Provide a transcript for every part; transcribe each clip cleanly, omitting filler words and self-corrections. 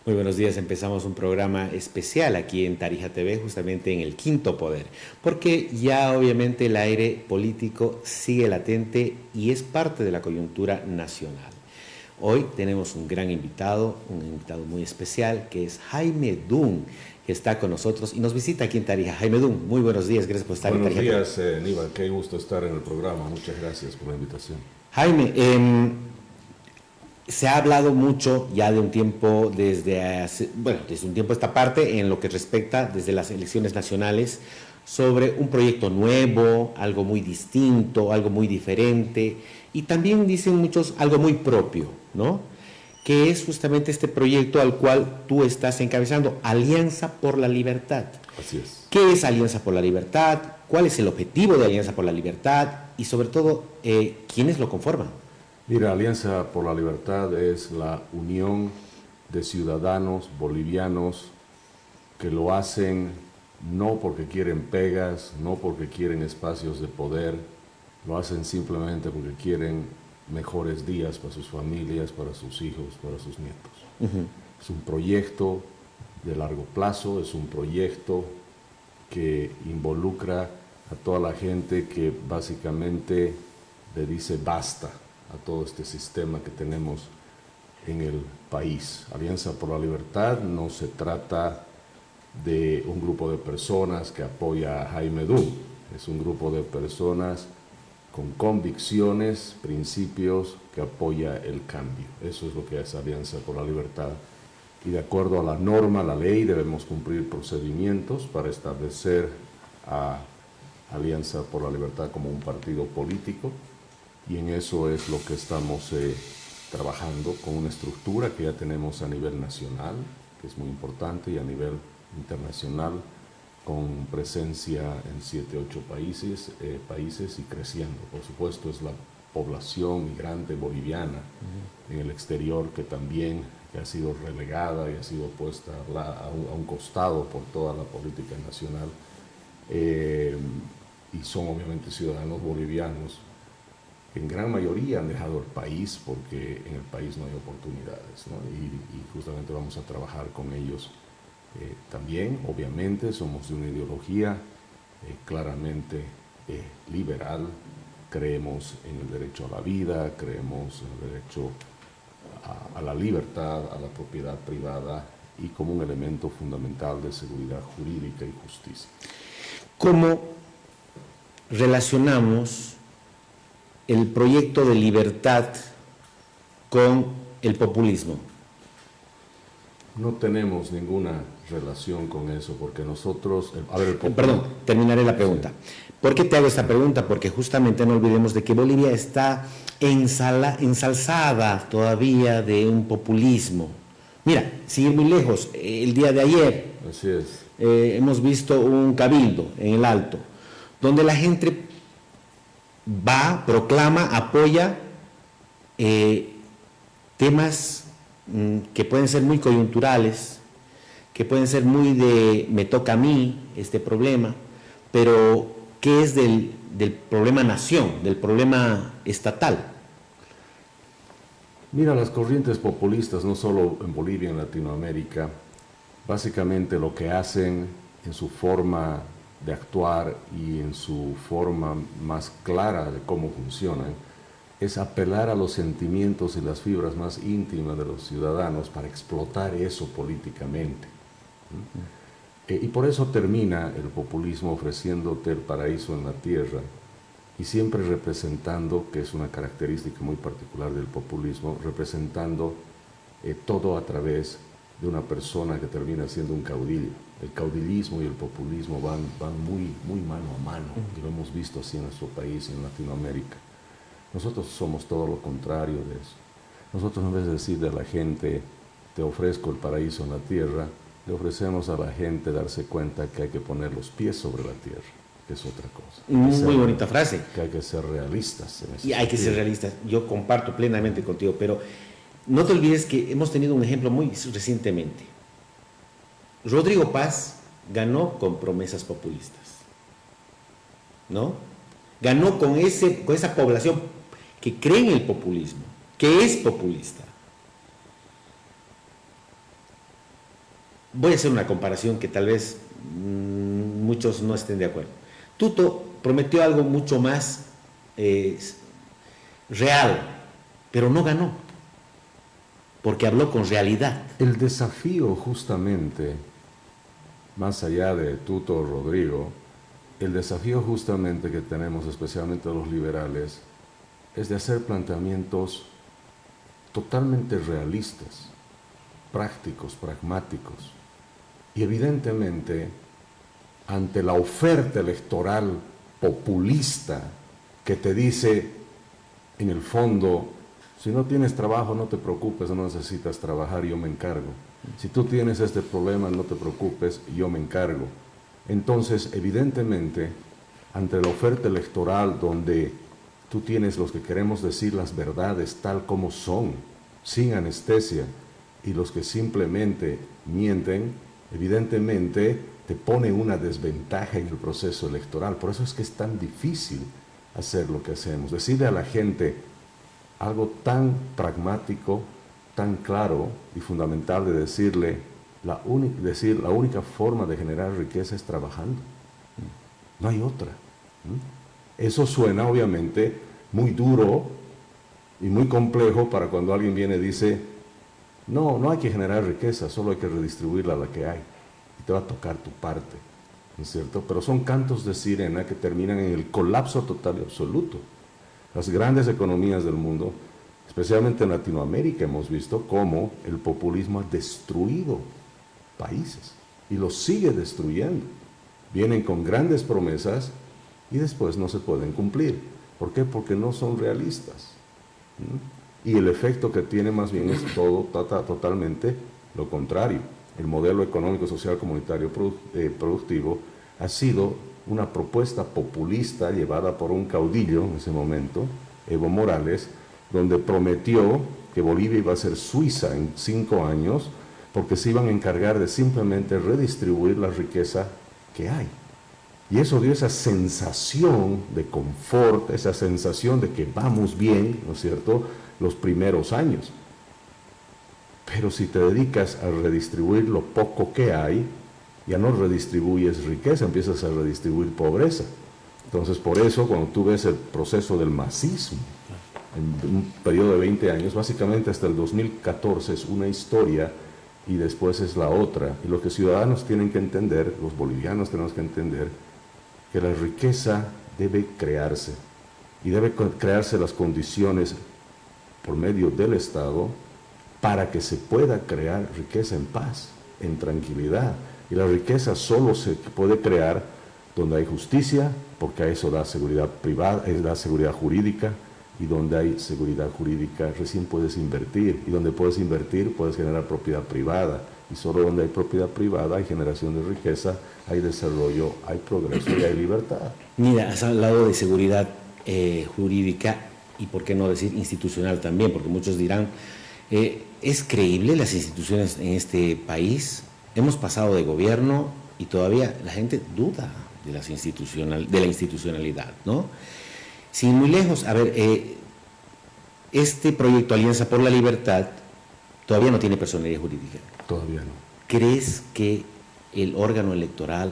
Muy buenos días, empezamos un programa especial aquí en Tarija TV, justamente en el Quinto Poder, porque ya obviamente el aire político sigue latente y es parte de la coyuntura nacional. Hoy tenemos un invitado muy especial, que es Jaime Dun, que está con nosotros y nos visita aquí en Tarija. Jaime Dun, muy buenos días, gracias por estar en Tarija. Buenos días, Aníbal, qué gusto estar en el programa, muchas gracias por la invitación. Jaime, se ha hablado mucho ya de un tiempo, desde un tiempo a esta parte, en lo que respecta desde las elecciones nacionales, sobre un proyecto nuevo, algo muy distinto, algo muy diferente, y también dicen muchos algo muy propio, ¿no? Que es justamente este proyecto al cual tú estás encabezando, Alianza por la Libertad. Así es. ¿Qué es Alianza por la Libertad? ¿Cuál es el objetivo de Alianza por la Libertad? Y sobre todo, ¿quiénes lo conforman? Mira, Alianza por la Libertad es la unión de ciudadanos bolivianos que lo hacen no porque quieren pegas, no porque quieren espacios de poder, lo hacen simplemente porque quieren mejores días para sus familias, para sus hijos, para sus nietos. Es un proyecto de largo plazo, es un proyecto que involucra a toda la gente que básicamente le dice basta a todo este sistema que tenemos en el país. Alianza por la Libertad no se trata de un grupo de personas que apoya a Jaime Dun, es un grupo de personas con convicciones, principios, que apoya el cambio. Eso es lo que es Alianza por la Libertad. Y de acuerdo a la norma, la ley, debemos cumplir procedimientos para establecer a Alianza por la Libertad como un partido político. Y en eso es lo que estamos trabajando, con una estructura que ya tenemos a nivel nacional, que es muy importante, y a nivel internacional, con presencia en 7, 8 países y creciendo. Por supuesto, es la población migrante boliviana en el exterior que también ha sido relegada y ha sido puesta a un costado por toda la política nacional. Y son obviamente ciudadanos bolivianos. En gran mayoría han dejado el país porque en el país no hay oportunidades, ¿no? Y justamente vamos a trabajar con ellos también. Obviamente somos de una ideología claramente liberal, creemos en el derecho a la vida, creemos en el derecho a la libertad, a la propiedad privada y como un elemento fundamental de seguridad jurídica y justicia. ¿Cómo relacionamos el proyecto de libertad con el populismo? No tenemos ninguna relación con eso, porque nosotros... Perdón, terminaré la pregunta. Sí. ¿Por qué te hago esta pregunta? Porque justamente no olvidemos de que Bolivia está ensalzada todavía de un populismo. Mira, sin ir muy lejos, el día de ayer así es. Hemos visto un cabildo en el Alto, donde la gente va, proclama, apoya temas que pueden ser muy coyunturales, que pueden ser muy de me toca a mí este problema, pero ¿qué es del problema nación, del problema estatal? Mira, las corrientes populistas, no solo en Bolivia, en Latinoamérica, básicamente lo que hacen en su forma de actuar y en su forma más clara de cómo funcionan, es apelar a los sentimientos y las fibras más íntimas de los ciudadanos para explotar eso políticamente. Y por eso termina el populismo ofreciéndote el paraíso en la tierra y siempre representando, que es una característica muy particular del populismo, representando todo a través de una persona que termina siendo un caudillo. El caudillismo y el populismo van muy mano a mano, y lo hemos visto así en nuestro país y en Latinoamérica. Nosotros somos todo lo contrario de eso. Nosotros, en vez de decirle a la gente, te ofrezco el paraíso en la tierra, le ofrecemos a la gente darse cuenta que hay que poner los pies sobre la tierra, que es otra cosa. Muy bonita frase. Que hay que ser realistas. Y hay que ser realistas. Yo comparto plenamente contigo, pero no te olvides que hemos tenido un ejemplo muy recientemente. Rodrigo Paz ganó con promesas populistas, ¿no? Ganó con esa población que cree en el populismo, que es populista. voy a hacer una comparación que tal vez muchos no estén de acuerdo. Tuto prometió algo mucho más real, pero no ganó, porque habló con realidad. El desafío justamente, más allá de Tuto o Rodrigo, el desafío justamente que tenemos, especialmente los liberales, es de hacer planteamientos totalmente realistas, prácticos, pragmáticos. Y evidentemente, ante la oferta electoral populista que te dice, en el fondo, si no tienes trabajo, no te preocupes, no necesitas trabajar, yo me encargo. Si tú tienes este problema, no te preocupes, yo me encargo. Entonces, evidentemente, ante la oferta electoral donde tú tienes los que queremos decir las verdades tal como son, sin anestesia, y los que simplemente mienten, evidentemente te pone una desventaja en el proceso electoral. Por eso es que es tan difícil hacer lo que hacemos. Decirle a la gente algo tan pragmático, tan claro y fundamental de decirle, la única forma de generar riqueza es trabajando. No hay otra. Eso suena obviamente muy duro y muy complejo para cuando alguien viene y dice, no hay que generar riqueza, solo hay que redistribuirla a la que hay. Y te va a tocar tu parte, ¿no es cierto? Pero son cantos de sirena que terminan en el colapso total y absoluto. Las grandes economías del mundo, especialmente en Latinoamérica, hemos visto cómo el populismo ha destruido países y los sigue destruyendo. Vienen con grandes promesas y después no se pueden cumplir. ¿Por qué? Porque no son realistas. Y el efecto que tiene más bien es totalmente lo contrario. El modelo económico, social, comunitario, productivo ha sido una propuesta populista llevada por un caudillo en ese momento, Evo Morales, donde prometió que Bolivia iba a ser Suiza en 5 años porque se iban a encargar de simplemente redistribuir la riqueza que hay. Y eso dio esa sensación de confort, esa sensación de que vamos bien, ¿no es cierto?, los primeros años. Pero si te dedicas a redistribuir lo poco que hay, ya no redistribuyes riqueza, empiezas a redistribuir pobreza. Entonces, por eso, cuando tú ves el proceso del masismo, en un periodo de 20 años, básicamente hasta el 2014 es una historia y después es la otra. Y lo que ciudadanos tienen que entender, los bolivianos tenemos que entender, que la riqueza debe crearse. Y debe crearse las condiciones por medio del Estado para que se pueda crear riqueza en paz, en tranquilidad. Y la riqueza solo se puede crear donde hay justicia, porque a eso da seguridad privada, da seguridad jurídica, y donde hay seguridad jurídica recién puedes invertir, y donde puedes invertir puedes generar propiedad privada, y solo donde hay propiedad privada hay generación de riqueza, hay desarrollo, hay progreso y hay libertad. Mira, has hablado de seguridad jurídica y por qué no decir institucional también, porque muchos dirán, ¿es creíble las instituciones en este país? Hemos pasado de gobierno y todavía la gente duda de la institucionalidad, ¿no? Sin muy lejos, a ver, este proyecto Alianza por la Libertad todavía no tiene personería jurídica. Todavía no. ¿Crees que el órgano electoral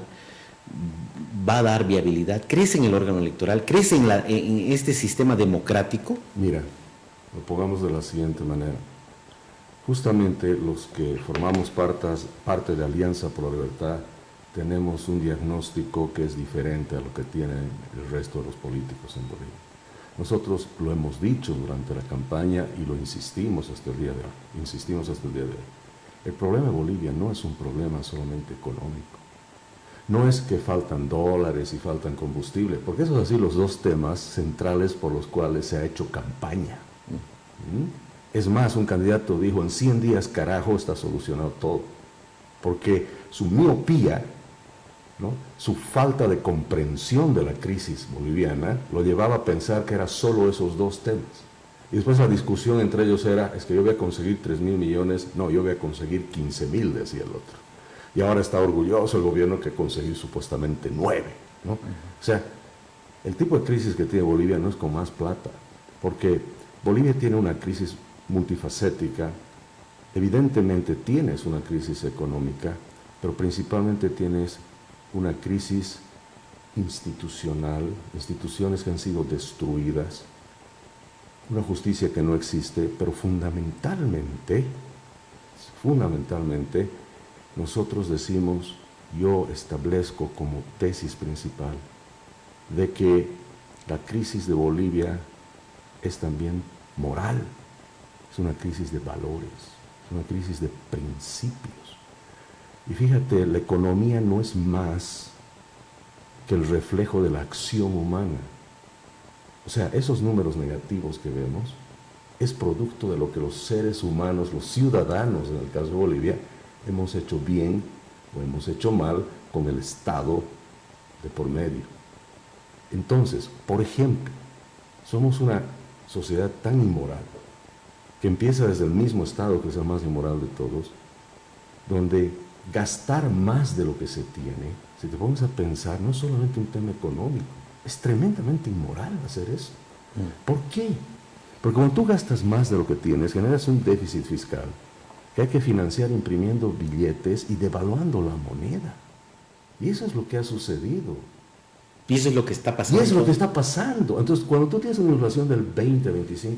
va a dar viabilidad? ¿Crees en el órgano electoral? ¿Crees en este sistema democrático? Mira, lo pongamos de la siguiente manera. Justamente los que formamos parte de Alianza por la Libertad tenemos un diagnóstico que es diferente a lo que tienen el resto de los políticos en Bolivia. Nosotros lo hemos dicho durante la campaña y lo insistimos hasta el día de hoy. El problema de Bolivia no es un problema solamente económico. No es que faltan dólares y faltan combustible, porque esos son así los dos temas centrales por los cuales se ha hecho campaña. Es más, un candidato dijo, en 100 días, carajo, está solucionado todo. Porque su miopía, ¿no?, su falta de comprensión de la crisis boliviana, lo llevaba a pensar que era solo esos dos temas. Y después la discusión entre ellos era, es que yo voy a conseguir 3.000 millones, no, yo voy a conseguir 15.000, decía el otro. Y ahora está orgulloso el gobierno que consiguió supuestamente 9, ¿no? O sea, el tipo de crisis que tiene Bolivia no es con más plata, porque Bolivia tiene una crisis multifacética, evidentemente tienes una crisis económica, pero principalmente tienes una crisis institucional, instituciones que han sido destruidas, una justicia que no existe, pero fundamentalmente, nosotros decimos, yo establezco como tesis principal de que la crisis de Bolivia es también moral, es una crisis de valores, es una crisis de principios. Y fíjate, la economía no es más que el reflejo de la acción humana. O sea, esos números negativos que vemos es producto de lo que los seres humanos, los ciudadanos, en el caso de Bolivia, hemos hecho bien o hemos hecho mal con el Estado de por medio. Entonces, por ejemplo, somos una sociedad tan inmoral que empieza desde el mismo Estado, que es el más inmoral de todos, donde gastar más de lo que se tiene, si te pones a pensar, no es solamente un tema económico, es tremendamente inmoral hacer eso. ¿Por qué? Porque cuando tú gastas más de lo que tienes, generas un déficit fiscal que hay que financiar imprimiendo billetes y devaluando la moneda. Y eso es lo que ha sucedido. Y eso es lo que está pasando. Y es lo que está pasando. Entonces, cuando tú tienes una inflación del 20-25%,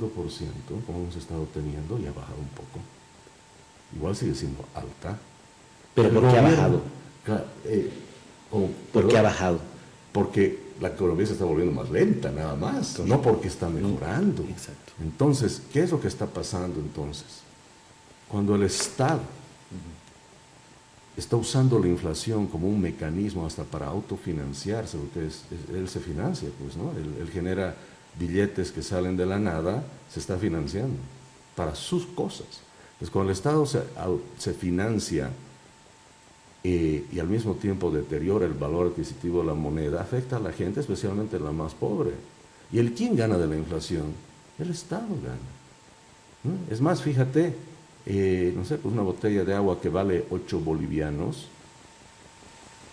como hemos estado teniendo, y ha bajado un poco, igual sigue siendo alta. ¿Pero por qué ha bajado? ¿Por qué ha bajado? Porque la economía se está volviendo más lenta, nada más, correcto, no porque está mejorando. Exacto. Entonces, ¿qué es lo que está pasando entonces? Cuando el Estado está usando la inflación como un mecanismo hasta para autofinanciarse, porque él se financia, pues, ¿no? Él genera billetes que salen de la nada, se está financiando para sus cosas. Entonces, cuando el Estado se financia y al mismo tiempo deteriora el valor adquisitivo de la moneda, afecta a la gente, especialmente la más pobre. ¿Y quién gana de la inflación? El Estado gana, ¿no? Es más, fíjate, no sé, pues una botella de agua que vale 8 bolivianos,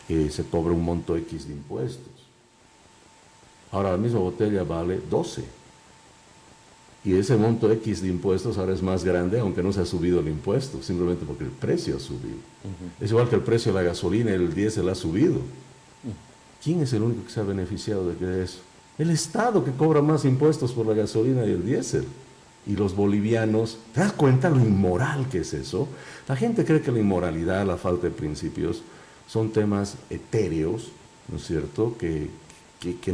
se cobra un monto X de impuestos. Ahora la misma botella vale 12. Y ese monto X de impuestos ahora es más grande, aunque no se ha subido el impuesto, simplemente porque el precio ha subido. Es igual que el precio de la gasolina y el diésel ha subido. ¿Quién es el único que se ha beneficiado de eso? El Estado, que cobra más impuestos por la gasolina y el diésel. Y los bolivianos, ¿te das cuenta lo inmoral que es eso? La gente cree que la inmoralidad, la falta de principios, son temas etéreos, ¿no es cierto?, que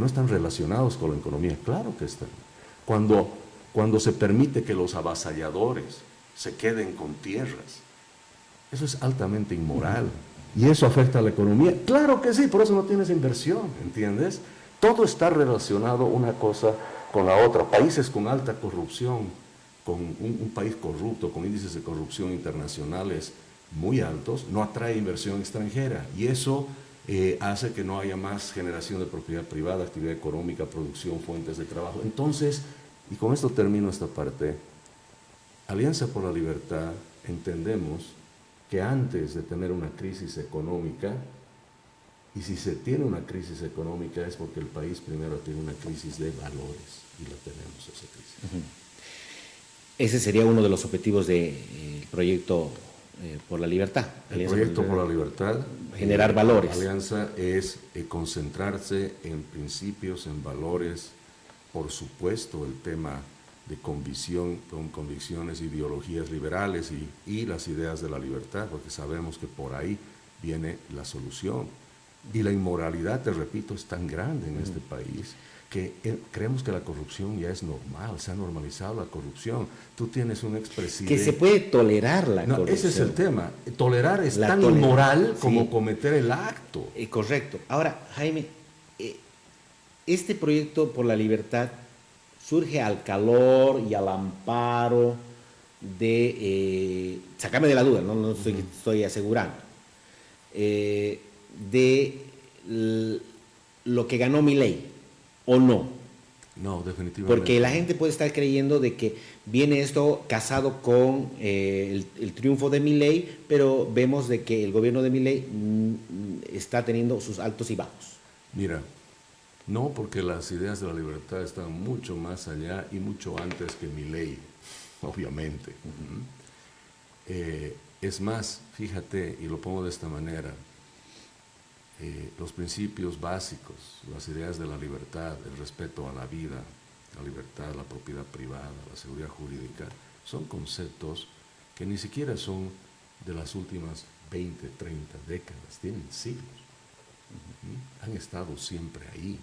no están relacionados con la economía. Claro que están. Cuando se permite que los avasalladores se queden con tierras, eso es altamente inmoral. ¿Y eso afecta a la economía? Claro que sí, por eso no tienes inversión, ¿entiendes? Todo está relacionado una cosa con la otra. Países con alta corrupción, con un país corrupto, con índices de corrupción internacionales muy altos, no atrae inversión extranjera. Y eso hace que no haya más generación de propiedad privada, actividad económica, producción, fuentes de trabajo. Entonces, y con esto termino esta parte, Alianza por la Libertad entendemos que antes de tener una crisis económica, y si se tiene una crisis económica es porque el país primero tiene una crisis de valores, y la tenemos esa crisis. Ese sería uno de los objetivos del proyecto por la libertad. El proyecto por la libertad, generar valores. Alianza es concentrarse en principios, en valores, por supuesto el tema de convicción, con convicciones, ideologías liberales y las ideas de la libertad, porque sabemos que por ahí viene la solución. Y la inmoralidad, te repito, es tan grande en este país que creemos que la corrupción ya es normal, se ha normalizado la corrupción. Tú tienes un expresidente... Que se puede tolerar la corrupción. Ese es el tema. Tolerar es tan inmoral como cometer el acto. Correcto. Ahora, Jaime, este proyecto por la libertad surge al calor y al amparo de... sácame de la duda, no estoy asegurando. De lo que ganó Milei, ¿o no? No, definitivamente. Porque la gente puede estar creyendo de que viene esto casado con el triunfo de Milei, pero vemos de que el gobierno de Milei está teniendo sus altos y bajos. Mira, no, porque las ideas de la libertad están mucho más allá y mucho antes que Milei, obviamente. Es más, fíjate, y lo pongo de esta manera, los principios básicos, las ideas de la libertad, el respeto a la vida, la libertad, la propiedad privada, la seguridad jurídica, son conceptos que ni siquiera son de las últimas 20, 30 décadas, tienen siglos. Han estado siempre ahí.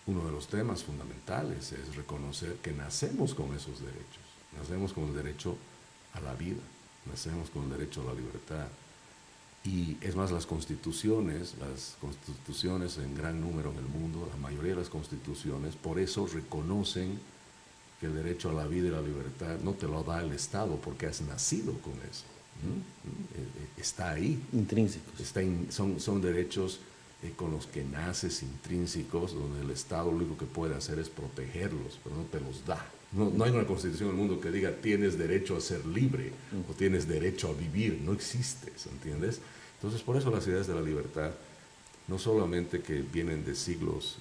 Uno de los temas fundamentales es reconocer que nacemos con esos derechos. Nacemos con el derecho a la vida, nacemos con el derecho a la libertad. Y es más, las constituciones en gran número en el mundo, la mayoría de las constituciones, por eso reconocen que el derecho a la vida y la libertad no te lo da el Estado porque has nacido con eso. Está ahí. Intrínsecos. Son derechos con los que naces, intrínsecos, donde el Estado lo único que puede hacer es protegerlos, pero no te los da. No hay una constitución en el mundo que diga tienes derecho a ser libre o tienes derecho a vivir. No existe, ¿entiendes? Entonces, por eso las ideas de la libertad, no solamente que vienen de siglos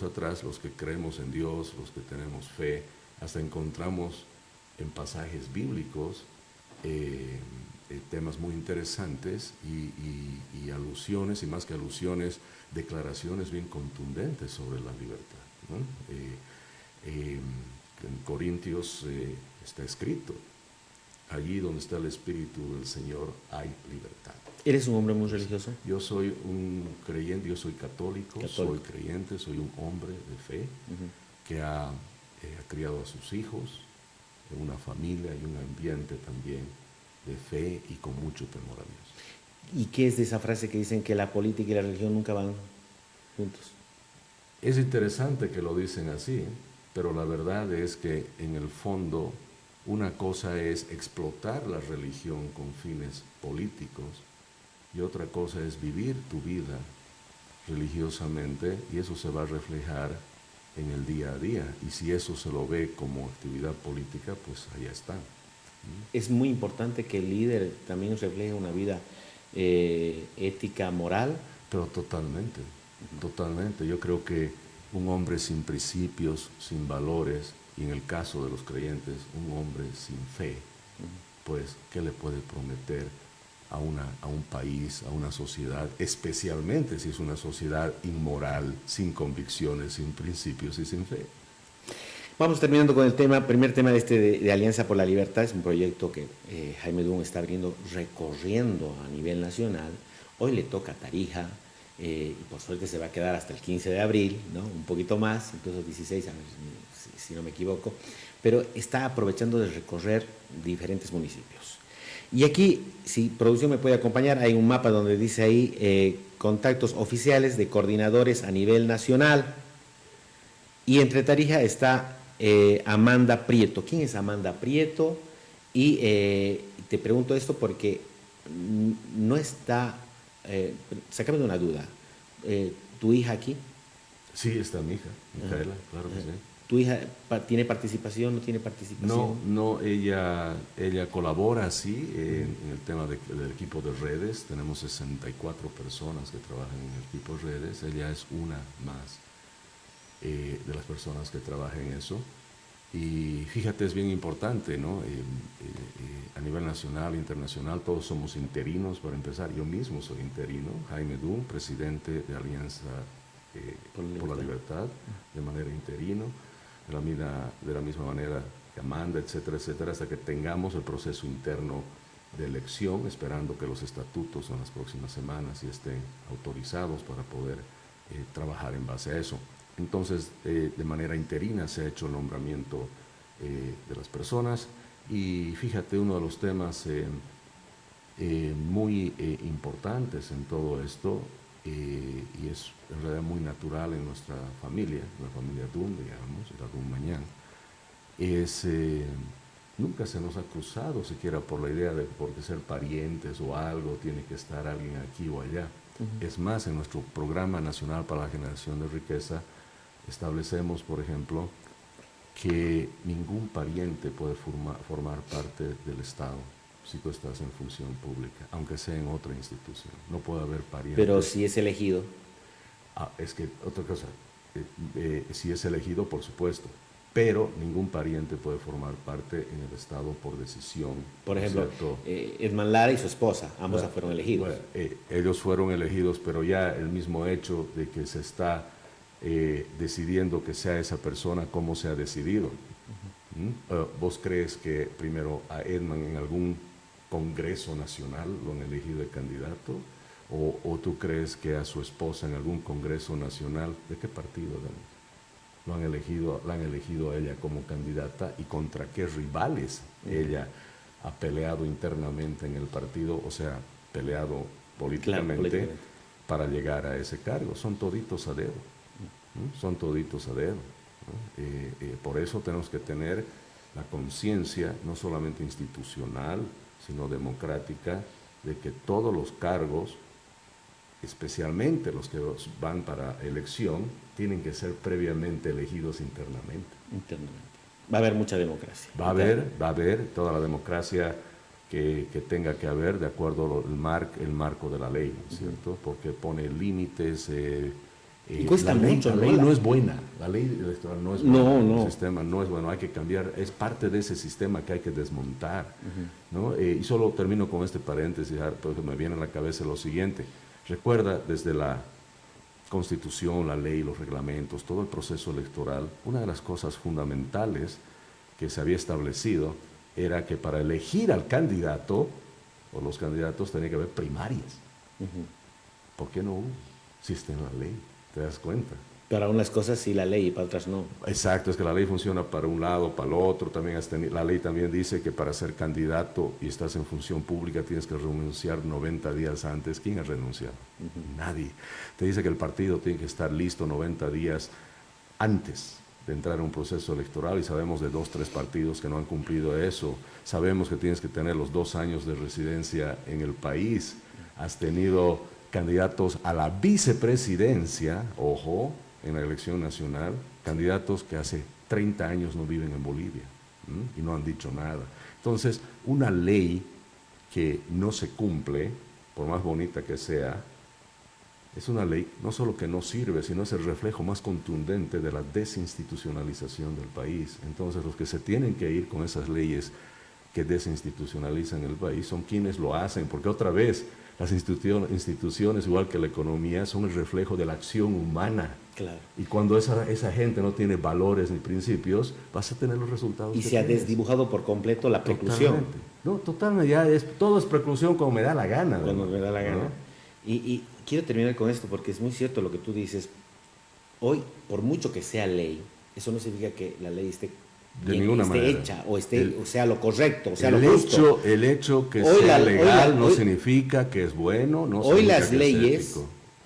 atrás, los que creemos en Dios, los que tenemos fe, hasta encontramos en pasajes bíblicos temas muy interesantes y alusiones, y más que alusiones, declaraciones bien contundentes sobre la libertad, ¿no? En Corintios está escrito, allí donde está el Espíritu del Señor hay libertad. ¿Eres un hombre muy religioso? Yo soy un creyente, yo soy católico, soy creyente, soy un hombre de fe que ha criado a sus hijos en una familia y un ambiente también de fe y con mucho temor a Dios. ¿Y qué es de esa frase que dicen que la política y la religión nunca van juntos? Es interesante que lo dicen así, pero la verdad es que en el fondo una cosa es explotar la religión con fines políticos y otra cosa es vivir tu vida religiosamente, y eso se va a reflejar en el día a día. Y si eso se lo ve como actividad política, pues allá está. Es muy importante que el líder también refleje una vida ética, moral. Pero totalmente, totalmente. Yo creo que un hombre sin principios, sin valores, y en el caso de los creyentes, un hombre sin fe, pues, ¿qué le puede prometer a un país, a una sociedad, especialmente si es una sociedad inmoral, sin convicciones, sin principios y sin fe? Vamos terminando con el primer tema de Alianza por la Libertad. Es un proyecto que Jaime Dunn está recorriendo a nivel nacional. Hoy le toca a Tarija, y por suerte se va a quedar hasta el 15 de abril, ¿no? Un poquito más, incluso 16, a ver, si no me equivoco, pero está aprovechando de recorrer diferentes municipios. Y aquí, si producción me puede acompañar, hay un mapa donde dice ahí contactos oficiales de coordinadores a nivel nacional, y entre Tarija está Amanda Prieto. ¿Quién es Amanda Prieto? Y te pregunto esto porque no está, sácame de una duda, ¿tu hija aquí? Sí, está mi hija, Micaela, claro que sí. ¿Tu hija tiene participación, no tiene participación? No, ella colabora, sí, en el tema del equipo de redes. Tenemos 64 personas que trabajan en el equipo de redes. Ella es una más de las personas que trabajan en eso. Y fíjate, es bien importante, ¿no? A nivel nacional, internacional, todos somos interinos. Para empezar, yo mismo soy interino, Jaime Dunn, presidente de Alianza por la Libertad, de manera interino, de la misma manera que Amanda, etcétera, etcétera, hasta que tengamos el proceso interno de elección, esperando que los estatutos en las próximas semanas ya estén autorizados para poder trabajar en base a eso. Entonces, de manera interina se ha hecho el nombramiento de las personas, y fíjate, uno de los temas muy importantes en todo esto, y es en realidad muy natural en nuestra familia, la familia Dunn, digamos, la Dunn Mañán, es, nunca se nos ha cruzado siquiera por la idea de porque ser parientes o algo tiene que estar alguien aquí o allá. Es más, en nuestro Programa Nacional para la Generación de Riqueza establecemos, por ejemplo, que ningún pariente puede formar parte del Estado si tú estás en función pública, aunque sea en otra institución. No puede haber parientes. Pero si es elegido. Es que otra cosa, si es elegido, por supuesto, pero ningún pariente puede formar parte en el Estado por decisión. Por ejemplo, Edman Lara y su esposa, ambos fueron elegidos. Bueno, ellos fueron elegidos, pero ya el mismo hecho de que se está decidiendo que sea esa persona, ¿cómo se ha decidido? ¿Vos crees que primero a Edman en algún congreso nacional lo han elegido de candidato? ¿O tú crees que a su esposa en algún congreso nacional, de qué partido la han elegido a ella como candidata y contra qué rivales ella ha peleado internamente en el partido, o sea, peleado políticamente, para llegar a ese cargo? Son toditos a dedo, ¿no? Son toditos a dedo, ¿no? Por eso tenemos que tener la conciencia, no solamente institucional, sino democrática, de que todos los cargos, especialmente los que van para elección, tienen que ser previamente elegidos internamente. Va a haber mucha democracia. Va a haber toda la democracia que tenga que haber de acuerdo al marco de la ley, ¿no es cierto? Porque pone límites. Y cuesta mucho. La ley no es buena, la ley electoral no es buena, no. El sistema no es bueno, hay que cambiar, es parte de ese sistema que hay que desmontar, ¿no? Y solo termino con este paréntesis, porque me viene a la cabeza lo siguiente. Recuerda, desde la Constitución, la ley, los reglamentos, todo el proceso electoral, una de las cosas fundamentales que se había establecido era que para elegir al candidato o los candidatos tenía que haber primarias. ¿Por qué no hubo? Si está en la ley, ¿te das cuenta? Para unas cosas sí la ley y para otras no. Exacto, es que la ley funciona para un lado, para el otro. También la ley también dice que para ser candidato y estás en función pública tienes que renunciar 90 días antes. ¿Quién ha renunciado? Nadie. Te dice que el partido tiene que estar listo 90 días antes de entrar en un proceso electoral y sabemos de 2, 3 partidos que no han cumplido eso. Sabemos que tienes que tener los 2 años de residencia en el país. Has tenido candidatos a la vicepresidencia, ojo, en la elección nacional, candidatos que hace 30 años no viven en Bolivia y no han dicho nada. Entonces, una ley que no se cumple, por más bonita que sea, es una ley no solo que no sirve, sino es el reflejo más contundente de la desinstitucionalización del país. Entonces, los que se tienen que ir con esas leyes que desinstitucionalizan el país son quienes lo hacen, porque otra vez, las instituciones, igual que la economía, son el reflejo de la acción humana. Claro. Y cuando esa gente no tiene valores ni principios, vas a tener los resultados. Y se ha desdibujado por completo la preclusión. Totalmente. No, totalmente, todo es preclusión como me da la gana. Cuando me da la gana. ¿No? Y quiero terminar con esto porque es muy cierto lo que tú dices. Hoy, por mucho que sea ley, eso no significa que la ley esté de ninguna manera hecha o sea lo correcto, o sea lo justo. El hecho que hoy sea legal no significa que es bueno, no hoy las leyes,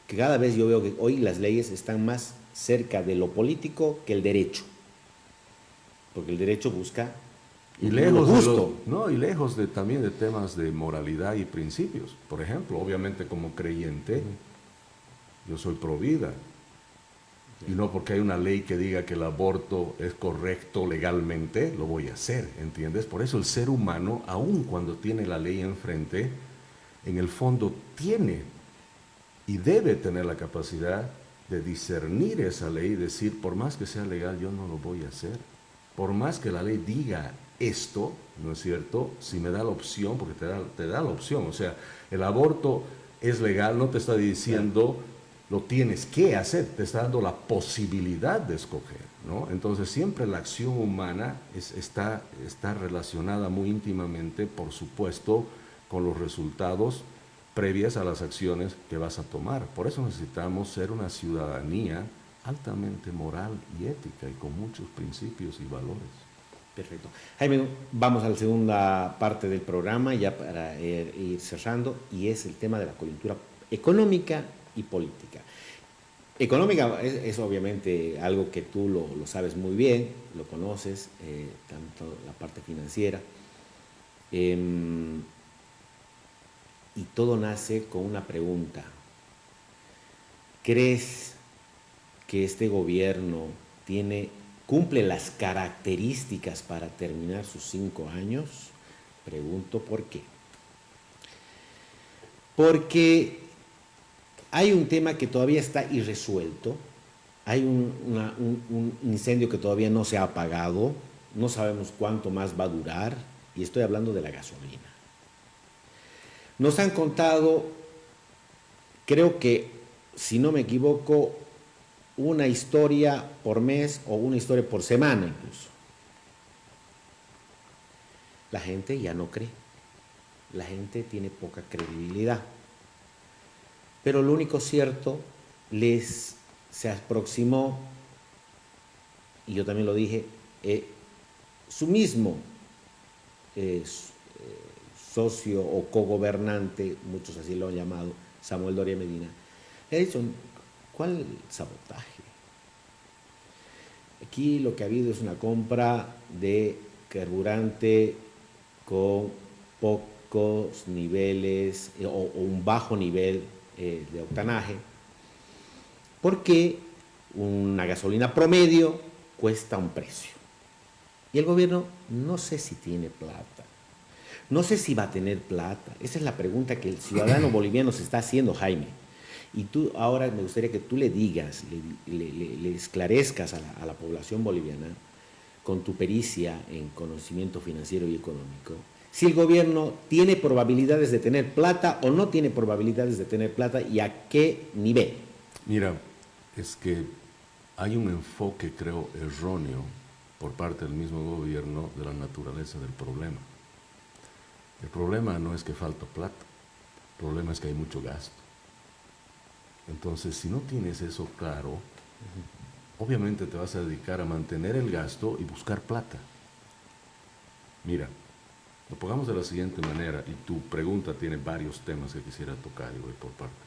que cada vez yo veo que hoy las leyes están más cerca de lo político que el derecho, porque el derecho busca y lejos justo. Y lejos también de temas de moralidad y principios. Por ejemplo, obviamente como creyente, yo soy pro vida. Y no porque hay una ley que diga que el aborto es correcto legalmente, lo voy a hacer, ¿entiendes? Por eso el ser humano, aun cuando tiene la ley enfrente, en el fondo tiene y debe tener la capacidad de discernir esa ley y decir, por más que sea legal, yo no lo voy a hacer. Por más que la ley diga esto, ¿no es cierto? Si me da la opción, porque te da la opción, o sea, el aborto es legal, no te está diciendo lo tienes que hacer, te está dando la posibilidad de escoger, ¿no? Entonces siempre la acción humana está relacionada muy íntimamente, por supuesto, con los resultados previas a las acciones que vas a tomar. Por eso necesitamos ser una ciudadanía altamente moral y ética y con muchos principios y valores. Perfecto. Jaime, vamos a la segunda parte del programa ya para ir cerrando, y es el tema de la coyuntura económica y política. Económica es obviamente algo que tú lo sabes muy bien, lo conoces, tanto la parte financiera, y todo nace con una pregunta. ¿Crees que este gobierno cumple las características para terminar sus 5 años? Pregunto por qué. Porque hay un tema que todavía está irresuelto Hay un incendio que todavía no se ha apagado, no sabemos cuánto más va a durar, y estoy hablando de la gasolina. Nos han contado, creo que, si no me equivoco, una historia por mes o una historia por semana incluso. La gente ya no cree, la gente tiene poca credibilidad. Pero lo único cierto, se aproximó, y yo también lo dije, su mismo socio o cogobernante, muchos así lo han llamado, Samuel Doria Medina, le ha dicho, ¿cuál sabotaje? Aquí lo que ha habido es una compra de carburante con pocos niveles o un bajo nivel de octanaje, porque una gasolina promedio cuesta un precio. Y el gobierno no sé si tiene plata, no sé si va a tener plata. Esa es la pregunta que el ciudadano boliviano se está haciendo, Jaime. Y tú ahora me gustaría que tú le digas, le esclarezcas a la población boliviana, con tu pericia en conocimiento financiero y económico, si el gobierno tiene probabilidades de tener plata o no tiene probabilidades de tener plata y a qué nivel. Mira, es que hay un enfoque, creo, erróneo por parte del mismo gobierno de la naturaleza del problema. El problema no es que falta plata, el problema es que hay mucho gasto. Entonces, si no tienes eso claro, obviamente te vas a dedicar a mantener el gasto y buscar plata. Mira, lo pongamos de la siguiente manera, y tu pregunta tiene varios temas que quisiera tocar y voy por partes.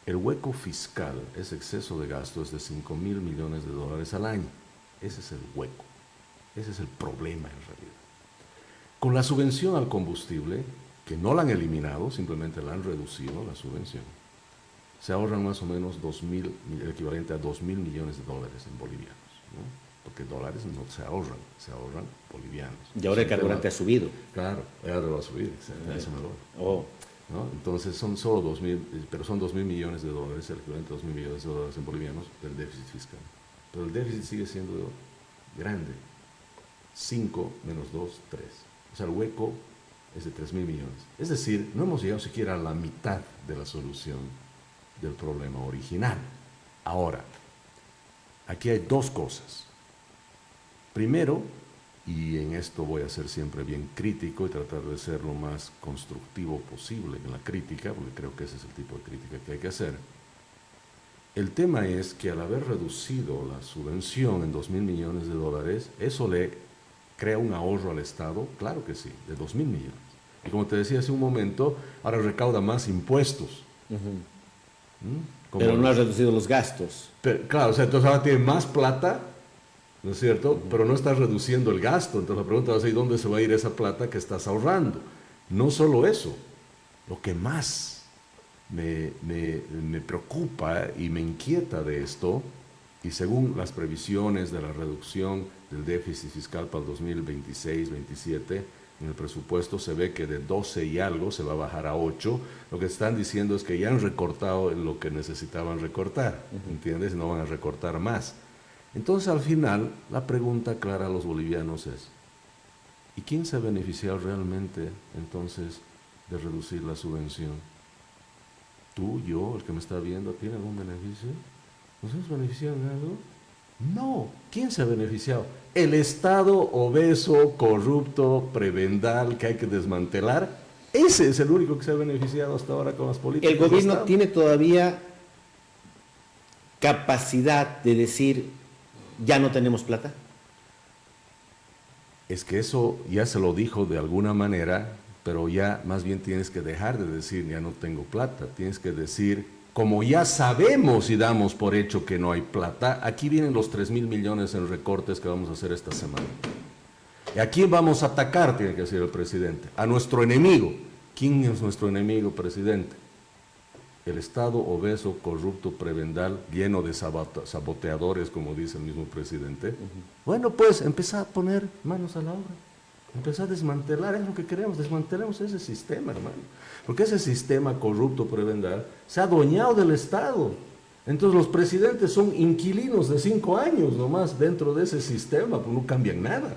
El hueco fiscal, ese exceso de gasto, es de 5.000 millones de dólares al año. Ese es el hueco, ese es el problema en realidad. Con la subvención al combustible, que no la han eliminado, simplemente la han reducido, la subvención, se ahorran más o menos el equivalente a 2.000 millones de dólares en bolivianos, ¿no? Porque dólares no se ahorran bolivianos. Y ahora el carburante ha subido. Claro, ahora lo va a subir, eso me lo... Oh. ¿No? Entonces son solo 2.000, pero son 2.000 millones de dólares, el equivalente a 2.000 millones de dólares en bolivianos del déficit fiscal. Pero el déficit sigue siendo grande, 5 menos 2, 3. O sea, el hueco es de 3.000 millones. Es decir, no hemos llegado siquiera a la mitad de la solución del problema original. Ahora, aquí hay dos cosas. Primero, y en esto voy a ser siempre bien crítico y tratar de ser lo más constructivo posible en la crítica, porque creo que ese es el tipo de crítica que hay que hacer. El tema es que al haber reducido la subvención en 2.000 millones de dólares, eso le crea un ahorro al Estado, claro que sí, de 2.000 millones. Y como te decía hace un momento, ahora recauda más impuestos. Pero no ha reducido los gastos. Pero, claro, o sea, entonces ahora tiene más plata, ¿no es cierto? Pero no estás reduciendo el gasto. Entonces la pregunta va a ser, ¿dónde se va a ir esa plata que estás ahorrando? No solo eso, lo que más me preocupa y me inquieta de esto, y según las previsiones de la reducción del déficit fiscal para el 2026-27, en el presupuesto se ve que de 12 y algo se va a bajar a 8. Lo que están diciendo es que ya han recortado lo que necesitaban recortar, ¿entiendes? No van a recortar más. Entonces, al final, la pregunta clara a los bolivianos es, ¿y quién se ha beneficiado realmente, entonces, de reducir la subvención? ¿Tú, yo, el que me está viendo, tiene algún beneficio? ¿Nos hemos beneficiado en algo? No. ¿Quién se ha beneficiado? El Estado obeso, corrupto, prebendal, que hay que desmantelar. Ese es el único que se ha beneficiado hasta ahora con las políticas. ¿El gobierno tiene todavía capacidad de decir, ya no tenemos plata? Es que eso ya se lo dijo de alguna manera, pero ya más bien tienes que dejar de decir, ya no tengo plata. Tienes que decir, como ya sabemos y damos por hecho que no hay plata, aquí vienen los 3.000 millones en recortes que vamos a hacer esta semana. ¿Y a quién vamos a atacar? Tiene que decir el presidente. A nuestro enemigo. ¿Quién es nuestro enemigo, presidente? El Estado obeso, corrupto, prebendal, lleno de saboteadores, como dice el mismo presidente. Bueno, pues, empezar a poner manos a la obra. Empezar a desmantelar, es lo que queremos, desmantelemos ese sistema, hermano. Porque ese sistema corrupto, prebendal, se ha adueñado del Estado. Entonces los presidentes son inquilinos de 5 años nomás dentro de ese sistema, pues no cambian nada,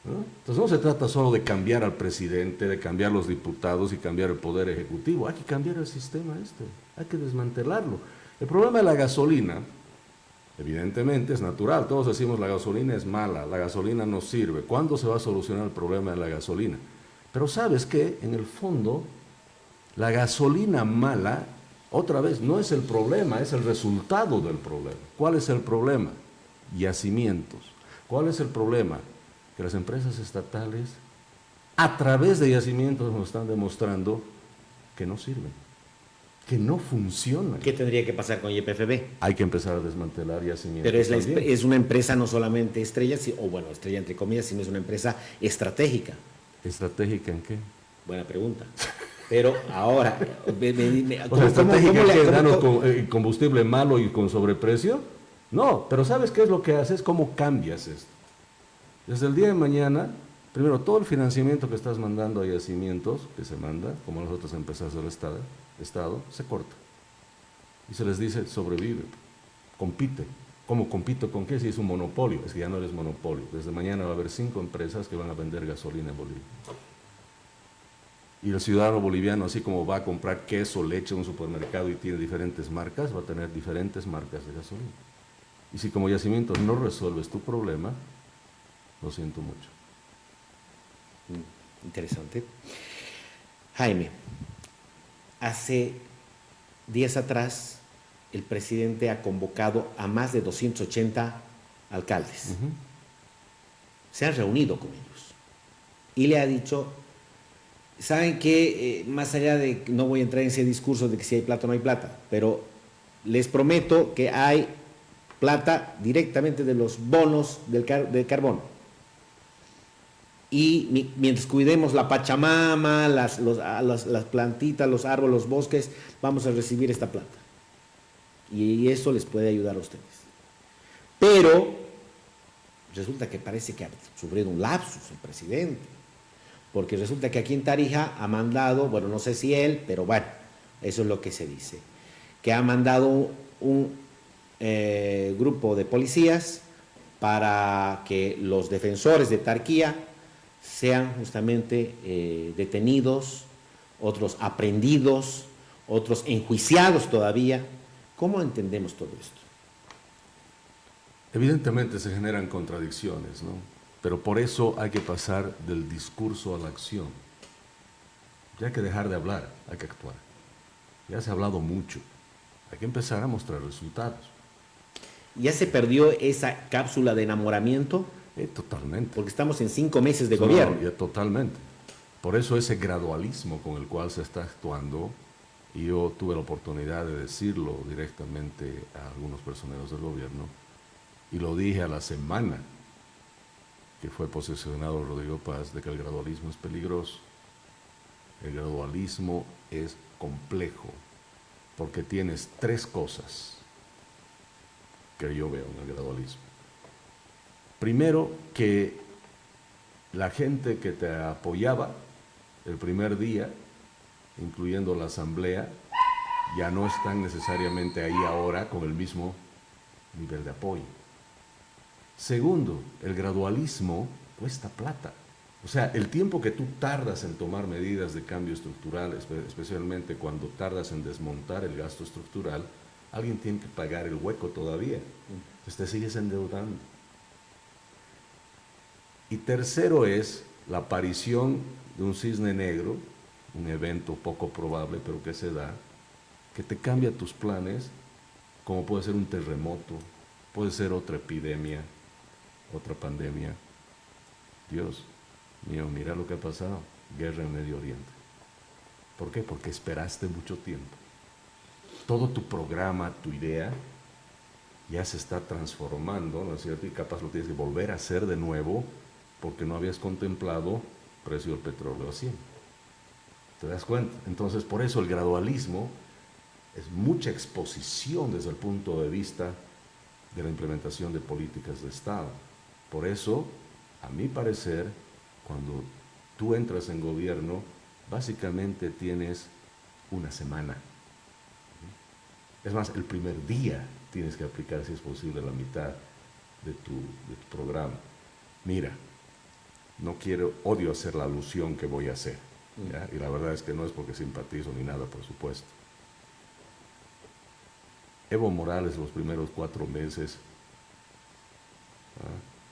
¿no? Entonces no se trata solo de cambiar al presidente, de cambiar los diputados y cambiar el poder ejecutivo, hay que cambiar el sistema hay que desmantelarlo. El problema de la gasolina, evidentemente es natural, todos decimos la gasolina es mala, la gasolina no sirve. ¿Cuándo se va a solucionar el problema de la gasolina? Pero ¿sabes qué? En el fondo, la gasolina mala, otra vez, no es el problema, es el resultado del problema. ¿Cuál es el problema? Yacimientos. ¿Cuál es el problema? Que las empresas estatales, a través de yacimientos, nos están demostrando que no sirven, que no funcionan. ¿Qué tendría que pasar con YPFB? Hay que empezar a desmantelar yacimientos. Pero es una empresa no solamente estrella, o bueno, estrella entre comillas, sino es una empresa estratégica. ¿Estratégica en qué? Buena pregunta. Pero ahora, o sea, ¿estratégica que es darnos combustible malo y con sobreprecio? No, pero ¿sabes qué es lo que haces? ¿Cómo cambias esto? Desde el día de mañana, primero, todo el financiamiento que estás mandando a yacimientos, que se manda, como las otras empresas del Estado, se corta. Y se les dice, sobrevive, compite. ¿Cómo compito con qué? Si es un monopolio. Es que ya no eres monopolio. Desde mañana va a haber 5 empresas que van a vender gasolina en Bolivia. Y el ciudadano boliviano, así como va a comprar queso, leche en un supermercado y tiene diferentes marcas, va a tener diferentes marcas de gasolina. Y si como yacimiento no resuelves tu problema, lo siento mucho. Interesante. Jaime, hace días atrás el presidente ha convocado a más de 280 alcaldes. Se han reunido con ellos y le ha dicho, ¿saben qué? Más allá de, no voy a entrar en ese discurso de que si hay plata o no hay plata, pero les prometo que hay plata directamente de los bonos del carbono. Y mientras cuidemos la Pachamama, las plantitas, los árboles, los bosques, vamos a recibir esta plata. Y eso les puede ayudar a ustedes. Pero resulta que parece que ha sufrido un lapsus el presidente. Porque resulta que aquí en Tarija ha mandado, bueno, no sé si él, pero bueno, eso es lo que se dice, que ha mandado un grupo de policías para que los defensores de Tarquía sean justamente detenidos, otros aprehendidos, otros enjuiciados todavía. ¿Cómo entendemos todo esto? Evidentemente se generan contradicciones, ¿no? Pero por eso hay que pasar del discurso a la acción. Ya hay que dejar de hablar, hay que actuar. Ya se ha hablado mucho, hay que empezar a mostrar resultados. ¿Ya se perdió esa cápsula de enamoramiento? Totalmente. Porque estamos en 5 meses de gobierno. Ya, totalmente. Por eso ese gradualismo con el cual se está actuando, y yo tuve la oportunidad de decirlo directamente a algunos personeros del gobierno, y lo dije a la semana que fue posesionado Rodrigo Paz, de que el gradualismo es peligroso. El gradualismo es complejo, porque tienes 3 cosas que yo veo en el gradualismo. Primero, que la gente que te apoyaba el primer día, incluyendo la asamblea, ya no están necesariamente ahí ahora con el mismo nivel de apoyo. Segundo, el gradualismo cuesta plata. O sea, el tiempo que tú tardas en tomar medidas de cambio estructural, especialmente cuando tardas en desmontar el gasto estructural, alguien tiene que pagar el hueco todavía. Entonces te sigues endeudando. Y tercero es la aparición de un cisne negro, un evento poco probable, pero que se da, que te cambia tus planes, como puede ser un terremoto, puede ser otra epidemia, otra pandemia. Dios mío, mira lo que ha pasado, guerra en Medio Oriente. ¿Por qué? Porque esperaste mucho tiempo. Todo tu programa, tu idea, ya se está transformando, ¿no es cierto? Y capaz lo tienes que volver a hacer de nuevo, porque no habías contemplado precio del petróleo a 100. ¿Te das cuenta? Entonces, por eso el gradualismo es mucha exposición desde el punto de vista de la implementación de políticas de Estado. Por eso, a mi parecer, cuando tú entras en gobierno, básicamente tienes una semana. Es más, el primer día tienes que aplicar, si es posible, la mitad de tu programa. Mira, odio hacer la alusión que voy a hacer, ¿ya? Y la verdad es que no es porque simpatizo ni nada, por supuesto. Evo Morales los primeros 4 meses,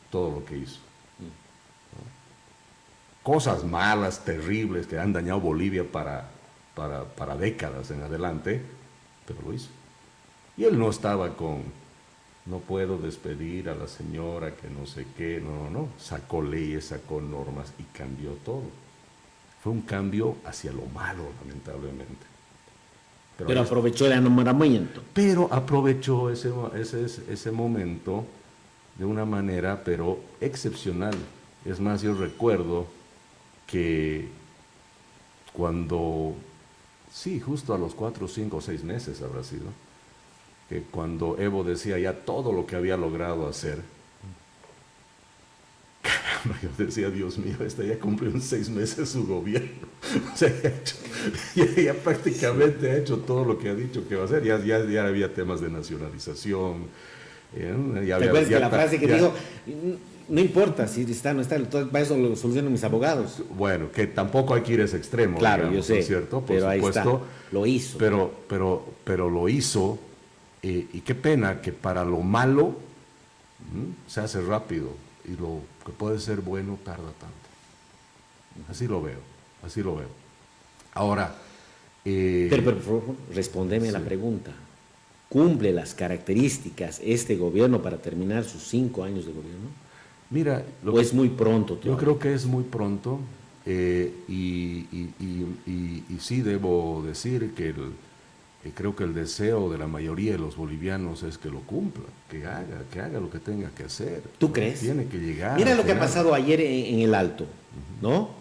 todo lo que hizo. Cosas malas, terribles, que han dañado Bolivia para décadas en adelante, pero lo hizo. Y él no estaba no puedo despedir a la señora que no sé qué, no, sacó leyes, sacó normas y cambió todo. Fue un cambio hacia lo malo, lamentablemente. Pero aprovechó el enamoramiento. Pero aprovechó ese momento de una manera, pero excepcional. Es más, yo recuerdo que justo a los 4, 5, 6 meses habrá sido, que cuando Evo decía ya todo lo que había logrado hacer, yo decía, Dios mío, ya cumplió en 6 meses su gobierno. O sea, ya prácticamente ha hecho todo lo que ha dicho que va a hacer. Ya había temas de nacionalización. ¿Te acuerdas que la frase que dijo, no importa si está o no está, para eso lo solucionan mis abogados? Bueno, que tampoco hay que ir a ese extremo. Claro, digamos, yo sé, ¿no es cierto? Por pero supuesto, ahí está, lo hizo. Pero lo hizo, y qué pena que para lo malo se hace rápido, y lo que puede ser bueno tarda tanto. Así lo veo. Ahora... pero por favor, respóndeme a la pregunta. ¿Cumple las características este gobierno para terminar sus 5 años de gobierno? Mira, ¿O es muy pronto todavía? Yo creo que es muy pronto, y sí debo decir que creo que el deseo de la mayoría de los bolivianos es que lo cumpla, que haga lo que tenga que hacer. ¿Tú crees? Tiene que llegar. Mira lo que ha pasado ayer en el Alto, ¿no?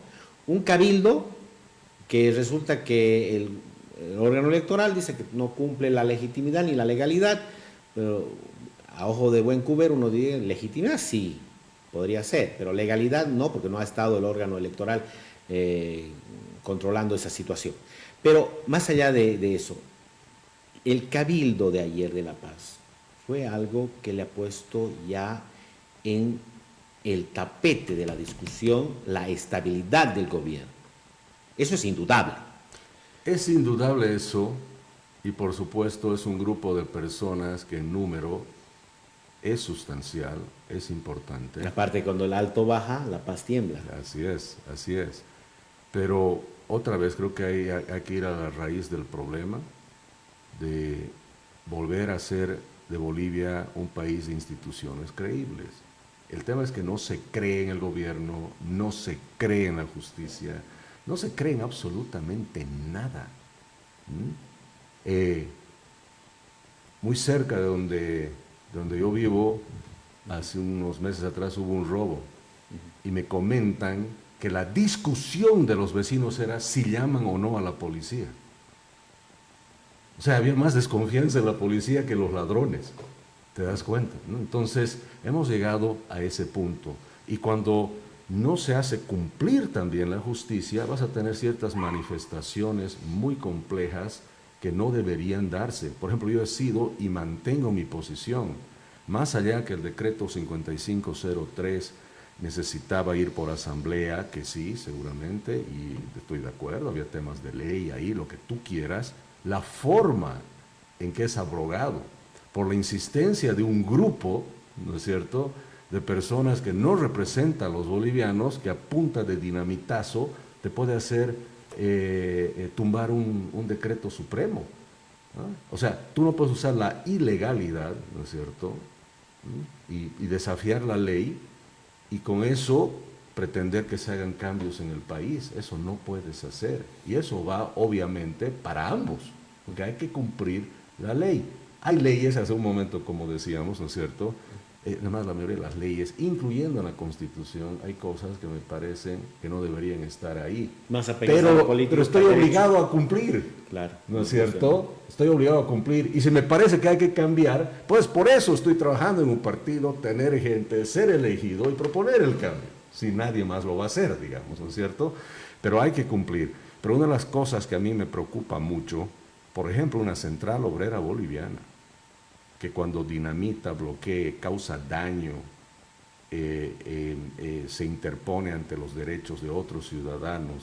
Un cabildo que resulta que el órgano electoral dice que no cumple la legitimidad ni la legalidad, pero a ojo de buen cubero uno dice, legitimidad sí, podría ser, pero legalidad no, porque no ha estado el órgano electoral controlando esa situación. Pero más allá de eso, el cabildo de ayer de La Paz fue algo que le ha puesto ya en el tapete de la discusión la estabilidad del gobierno. Eso es indudable. Es indudable eso, y por supuesto es un grupo de personas que en número es sustancial, es importante. Aparte, cuando el Alto baja, La Paz tiembla. Así es. Pero otra vez creo que hay que ir a la raíz del problema, de volver a ser de Bolivia un país de instituciones creíbles. El tema es que no se cree en el gobierno, no se cree en la justicia, no se cree en absolutamente nada. Muy cerca de donde yo vivo, hace unos meses atrás hubo un robo, y me comentan que la discusión de los vecinos era si llaman o no a la policía. O sea, había más desconfianza en la policía que los ladrones, ¿te das cuenta? ¿No? Entonces, hemos llegado a ese punto, y cuando no se hace cumplir también la justicia, vas a tener ciertas manifestaciones muy complejas que no deberían darse. Por ejemplo, yo he sido y mantengo mi posición, más allá que el decreto 5503 necesitaba ir por asamblea, que sí, seguramente, y estoy de acuerdo, había temas de ley ahí, lo que tú quieras. La forma en que es abrogado por la insistencia de un grupo, ¿no es cierto?, de personas que no representan a los bolivianos, que a punta de dinamitazo te puede hacer tumbar un decreto supremo, ¿no? O sea, tú no puedes usar la ilegalidad, ¿no es cierto?, y desafiar la ley, y con eso pretender que se hagan cambios en el país. Eso no puedes hacer, y eso va obviamente para ambos, porque hay que cumplir la ley. Hay leyes, hace un momento como decíamos, ¿no es cierto?, además la mayoría de las leyes, incluyendo la Constitución, hay cosas que me parecen que no deberían estar ahí. Más apegadas pero estoy obligado a cumplir, claro, ¿no es cierto? Estoy obligado a cumplir, y si me parece que hay que cambiar, pues por eso estoy trabajando en un partido, tener gente, ser elegido y proponer el cambio. Si nadie más lo va a hacer, digamos, ¿no es cierto? Pero hay que cumplir. Pero una de las cosas que a mí me preocupa mucho Por ejemplo, una central obrera boliviana, que cuando dinamita, bloquee, causa daño, se interpone ante los derechos de otros ciudadanos.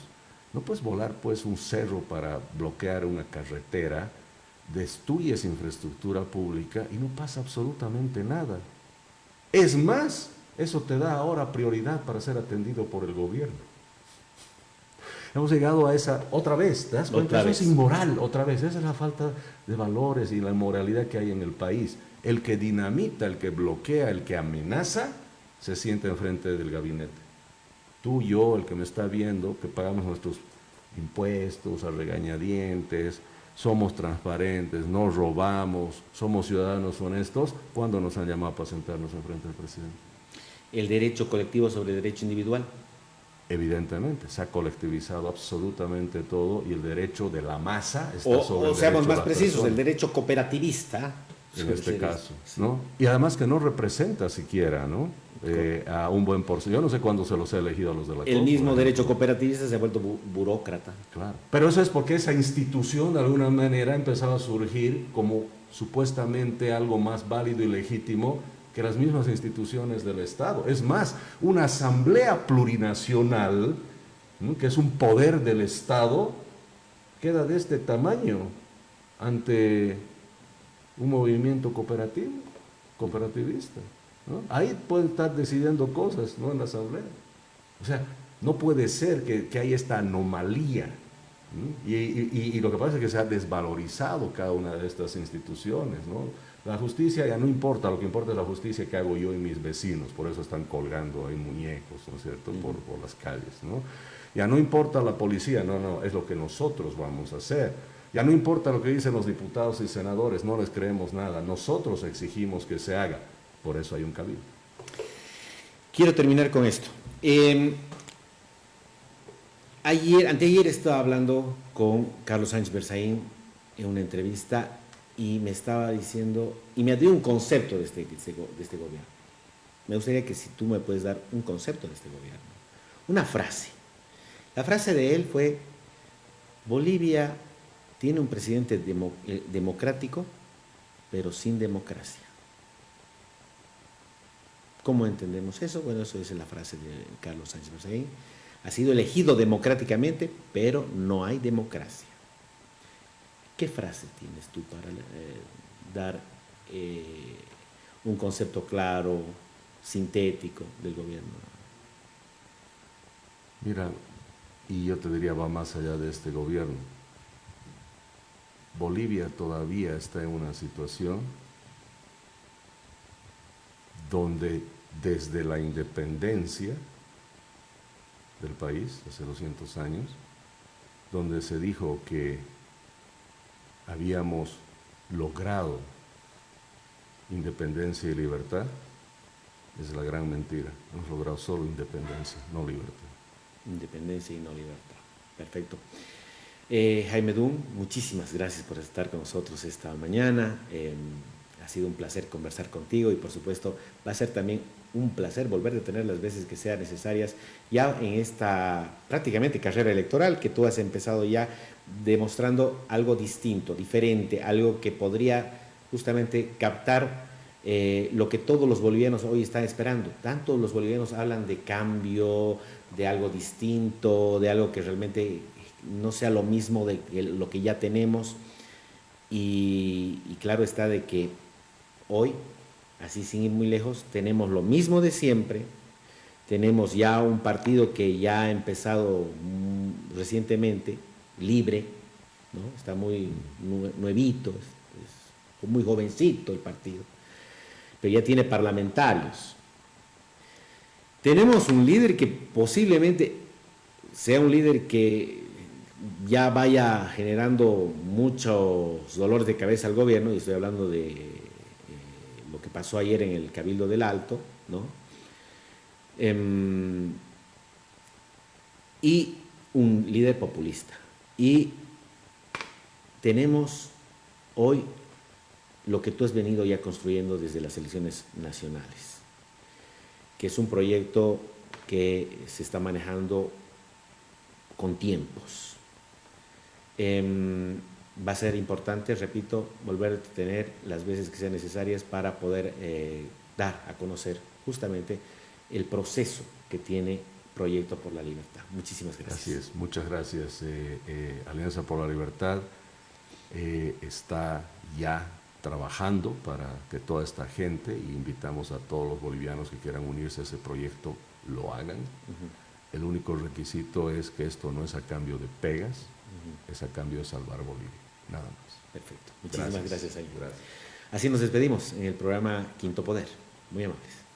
No puedes volar pues un cerro para bloquear una carretera, destruyes infraestructura pública y no pasa absolutamente nada. Es más, eso te da ahora prioridad para ser atendido por el gobierno. Hemos llegado a esa, otra vez, ¿te das cuenta? Eso es inmoral, otra vez. Esa es la falta de valores y la inmoralidad que hay en el país. El que dinamita, el que bloquea, el que amenaza, se sienta enfrente del gabinete. Tú, yo, el que me está viendo, que pagamos nuestros impuestos a regañadientes, somos transparentes, no robamos, somos ciudadanos honestos, ¿cuándo nos han llamado para sentarnos enfrente del presidente? ¿El derecho colectivo sobre el derecho individual? Evidentemente, se ha colectivizado absolutamente todo y el derecho de la masa está sobre el derecho de la persona. O seamos más precisos, el derecho cooperativista. En este caso, ¿no? Y además que no representa siquiera, ¿no? A un buen porcentaje. Yo no sé cuándo se los ha elegido a los de la El mismo derecho cooperativista se ha vuelto burócrata. Claro. Pero eso es porque esa institución de alguna manera ha empezado a surgir como supuestamente algo más válido y legítimo que las mismas instituciones del Estado. Es más, una asamblea plurinacional, ¿no?, que es un poder del Estado, queda de este tamaño ante un movimiento cooperativista, ¿no? Ahí pueden estar decidiendo cosas, ¿no?, en la asamblea. O sea, no puede ser que haya esta anomalía, ¿no? Y lo que pasa es que se ha desvalorizado cada una de estas instituciones, ¿no? La justicia ya no importa, lo que importa es la justicia que hago yo y mis vecinos, por eso están colgando ahí muñecos, ¿no es cierto?, por las calles, ¿no? Ya no importa la policía, no, es lo que nosotros vamos a hacer. Ya no importa lo que dicen los diputados y senadores, no les creemos nada, nosotros exigimos que se haga, por eso hay un cabildo. Quiero terminar con esto. Anteayer estaba hablando con Carlos Sánchez Berzaín en una entrevista y me estaba diciendo, y me dio un concepto de este gobierno. Me gustaría que si tú me puedes dar un concepto de este gobierno, una frase. La frase de él fue: Bolivia tiene un presidente democrático, pero sin democracia. ¿Cómo entendemos eso? Bueno, eso es la frase de Carlos Sánchez Berzaín. Ha sido elegido democráticamente, pero no hay democracia. ¿Qué frase tienes tú para dar un concepto claro, sintético del gobierno? Mira, y yo te diría, va más allá de este gobierno. Bolivia todavía está en una situación donde desde la independencia del país, hace 200 años, donde se dijo que habíamos logrado independencia y libertad, es la gran mentira. Hemos logrado solo independencia, no libertad. Independencia y no libertad. Perfecto. Jaime Dun, muchísimas gracias por estar con nosotros esta mañana. Ha sido un placer conversar contigo y por supuesto va a ser también un placer volver a tener las veces que sean necesarias ya en esta prácticamente carrera electoral que tú has empezado ya demostrando algo distinto, diferente, algo que podría justamente captar lo que todos los bolivianos hoy están esperando. Tanto los bolivianos hablan de cambio, de algo distinto, de algo que realmente no sea lo mismo de lo que ya tenemos y claro está de que hoy, así sin ir muy lejos, tenemos lo mismo de siempre, tenemos ya un partido que ya ha empezado recientemente, libre, ¿no? Está muy nuevito, es muy jovencito el partido, pero ya tiene parlamentarios. Tenemos un líder que posiblemente sea un líder que ya vaya generando muchos dolores de cabeza al gobierno, y estoy hablando de lo que pasó ayer en el Cabildo del Alto, ¿no? Y un líder populista. Y tenemos hoy lo que tú has venido ya construyendo desde las elecciones nacionales, que es un proyecto que se está manejando con tiempos. va a ser importante, repito, volver a tener las veces que sean necesarias para poder dar a conocer justamente el proceso que tiene Proyecto por la Libertad. Muchísimas gracias. Así es, muchas gracias. Alianza por la Libertad está ya trabajando para que toda esta gente, y invitamos a todos los bolivianos que quieran unirse a ese proyecto, lo hagan. El único requisito es que esto no es a cambio de pegas, es a cambio de salvar Bolivia, nada más. Perfecto. Muchísimas gracias. Gracias. Así nos despedimos en el programa Quinto Poder. Muy amables.